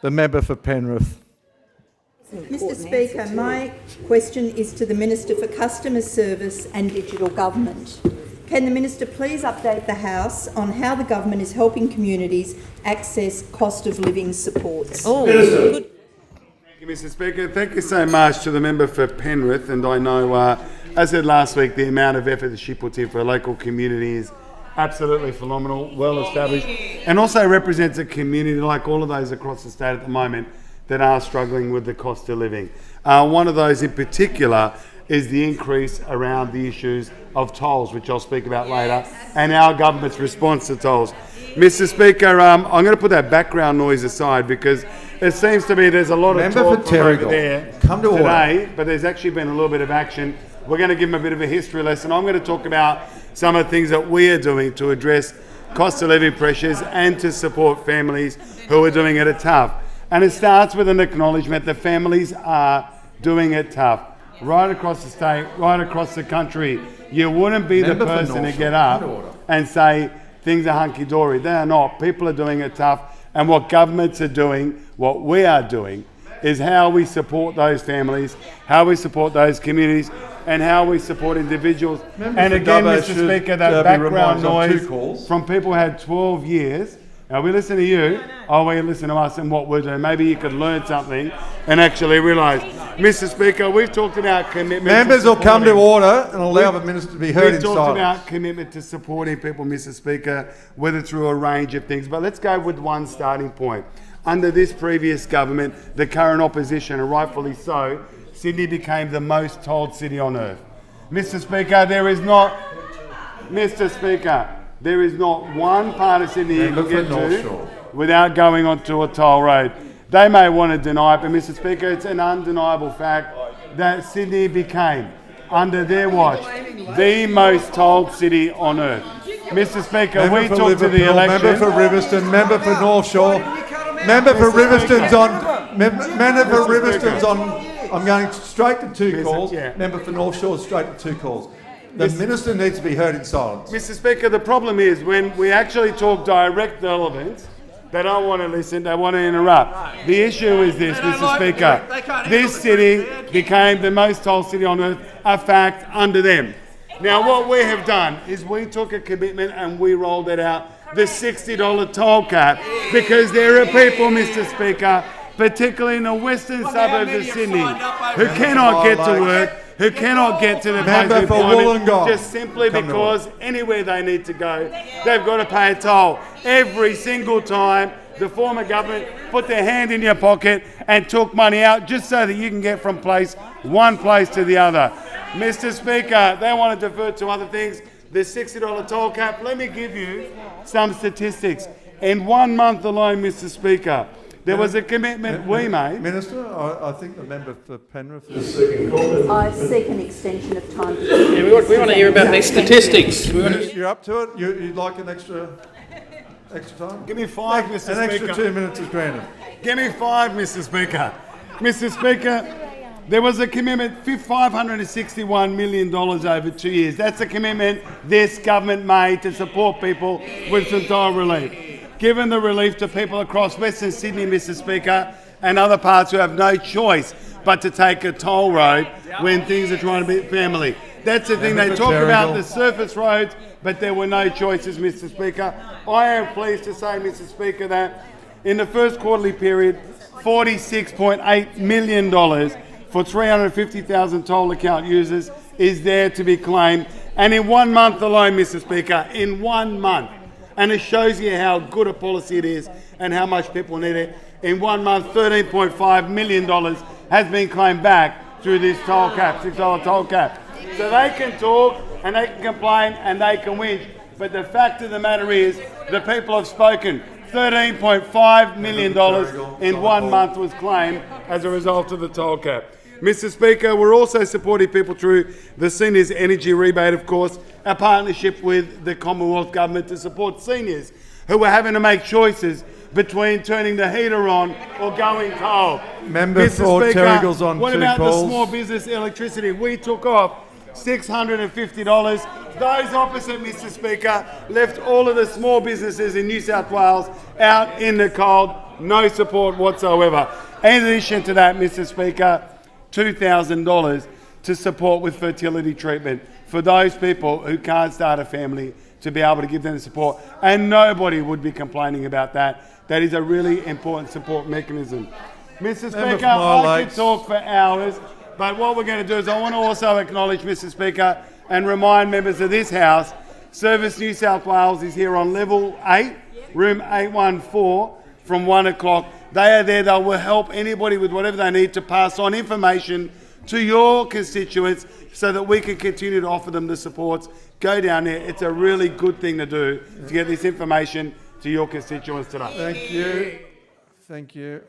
The member for Penrith. Mr Speaker, my question is to the Minister for Customer Service and Digital Government. Can the Minister please update the House on how the government is helping communities access cost of living supports? Thank you, Mr Speaker. Thank you so much to the member for Penrith. And I know, as I said last week, the amount of effort that she puts in for a local community is absolutely phenomenal, well established, and also represents a community like all of those across the state at the moment that are struggling with the cost of living. One of those in particular is the increase around the issues of tolls, which I'll speak about later, and our government's response to tolls. Mr Speaker, I'm going to put that background noise aside because it seems to me there's a lot of talk from over there today, but there's actually been a little bit of action. We're going to give them a bit of a history lesson. I'm going to talk about some of the things that we are doing to address cost of living pressures and to support families who are doing it tough. And it starts with an acknowledgement that families are doing it tough. Right across the state, right across the country, you wouldn't be the person to get up and say things are hunky-dory. They are not. People are doing it tough. And what governments are doing, what we are doing, is how we support those families, how we support those communities, and how we support individuals. And again, Mr Speaker, that background noise from people who had 12 years. Now, we listen to you, we listen to us and what we're doing. Maybe you could learn something and actually realise. Mr Speaker, we've talked about commitment. Members will come to order and allow the minister to be heard in silence. We've talked about commitment to supporting people, Mr Speaker, whether through a range of things. But let's go with one starting point. Under this previous government, the current opposition, and rightfully so, Sydney became the most tolled city on earth. Mr Speaker, there is not one part of Sydney you can get to without going onto a toll road. They may want to deny it, but Mr Speaker, it's an undeniable fact that Sydney became, under their watch, the most tolled city on earth. Mr Speaker, member we took to the election... Member for Riverstone, member for North Shore, member for Riverstone's on... Member for Riverstone's on... I'm going straight to two calls. Member for North Shore, straight to two calls. The minister needs to be heard in silence. Mr Speaker, the problem is when we actually talk direct relevance, they don't want to listen, they want to interrupt. The issue is this, Mr Speaker. This city became the most tolled city on earth, a fact under them. Now what we have done is we took a commitment and we rolled it out, the $60 toll cap, because there are people, Mr Speaker, particularly in the western suburbs of Sydney, who cannot get to work, who cannot get to the place of employment just simply because anywhere they need to go, they've got to pay a toll. Every single time the former government put their hand in your pocket and took money out just so that you can get from one place to the other. Mr Speaker, they want to divert to other things. The $60 toll cap, let me give you some statistics. In 1 month alone, Mr Speaker, there was a commitment we made. Minister, I think the member for Penrith is... I seek an extension of time. We want to hear about these statistics. You're up to it? You'd like an extra time? Give me 5, Mr Speaker. An extra 2 minutes is granted. Give me 5, Mr Speaker. Mr Speaker, there was a commitment, $561 million over 2 years. That's a commitment this government made to support people with some toll relief. Given the relief to people across Western Sydney, Mr Speaker, and other parts who have no choice but to take a toll road when things are trying to be family. That's the thing, they talk about the surface roads, but there were no choices, Mr Speaker. I am pleased to say, Mr Speaker, that in the first quarterly period, $46.8 million for 350,000 toll account users is there to be claimed. And in 1 month alone, Mr Speaker, in 1 month, and it shows you how good a policy it is and how much people need it. In 1 month, $13.5 million has been claimed back through this toll cap, $6 toll cap. So they can talk and they can complain and they can whinge. But the fact of the matter is, the people have spoken. $13.5 million in 1 month was claimed as a result of the toll cap. Mr Speaker, we're also supporting people through the Seniors Energy Rebate, of course, a partnership with the Commonwealth Government to support seniors who are having to make choices between turning the heater on or going coal. Member for Terrigal's on what 2 about calls? the small business electricity? We took off $650. Those opposite, Mr. Speaker, left all of the small businesses in New South Wales out in the cold, no support whatsoever. In addition to that, Mr. Speaker, $2,000 to support with fertility treatment for those people who can't start a family, to be able to give them the support. And nobody would be complaining about that. That is a really important support mechanism. Mr. Speaker, I could talk for hours, but what we're going to do is I want to also acknowledge, Mr. Speaker, and remind members of this House, Service New South Wales is here on level 8, room 814, from 1 o'clock. They are there. They will help anybody with whatever they need to pass on information to your constituents so that we can continue to offer them the supports. Go down there. It's a really good thing to do to get this information to your constituents today. Thank you. Thank you.